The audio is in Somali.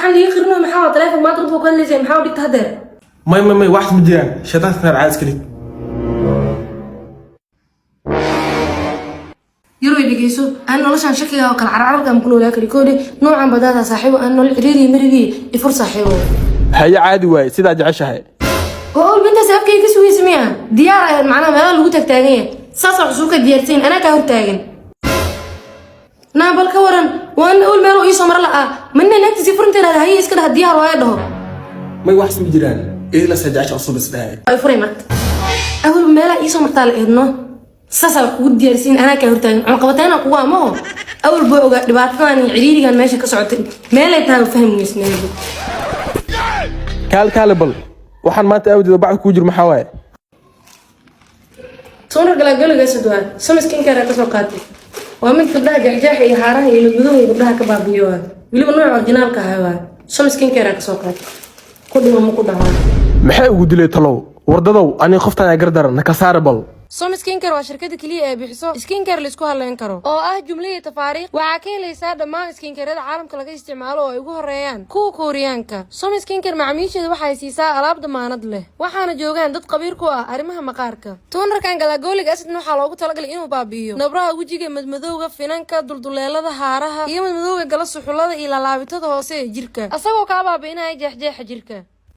waxaan liiga qirno maxaa taleefon ma qrbo kan leeyahay maxaa dhigta hadeer may wax ma jiraan shaytaan snar caas kali yaro dhigeyso aan noloshan shakiga oo kala carcarka ma kulo laakari koodi noocan badada saaxiibo aan nolol xiriiri marigi ifur saaxiibo haya caadi waay sida jeceshahay oo binta sababkay ka suuysamiya diyaar ah macna meel lagu tagtaagan saasa xusuuka diyaartiin ana ka hortaagan naabal ka waran waan ul meel oo isoo mar la ah manna nagti si furintana hay iska dhaha diyaar waa dhaho may wax ma jiraan la sajaash cusub isdhahay ay furay marka awal meel isoo martaa la eedno saasa ku diyaarsiin ana ka hortaagan aan qabatayna kuwa ma awal boo oga dhibaatadan ciriirigan meesha ka socotay meel ay taa fahmaysan kaal bal waxaan maanta awdida bacad ku jir maxaa waaye soona galagalaga sidoo samiskin kara ka soo qaatay waa mid gabdhaha jaxjaaxa iyo haaraha iyo madowga gabdhaha ka baabiyo waliba nooc originalka ah samiskin kara ka soo qaatay ku dhimo ma ku dhahaa maxay ugu dilay talow wardadow ani qoftaan gardaran ka saarbal skincare waa shirkada kaliya ee bixiso skincare la isku haleyn karo oo ah jumlada tafaariiq waxa ka helaysaa dhammaan skincarada caalamka laga isticmaalo oo ay ugu horeeyaan kuwa Kooriyaanka skincare macaamiisheeda waxay siisaa alaab damaanad leh waxaana joogaan dad qabiir ku ah arrimaha maqaarka tonerkan galagooliga acidna waxa loogu talagalay inuu baabi'iyo nabraha wajiga madmadowga finanka dulduleelada haaraha iyo madmadowga gala suxulada iyo laalaabitada hoose ee jirka asagoo ka baabi'inaya jeexjeexa jirka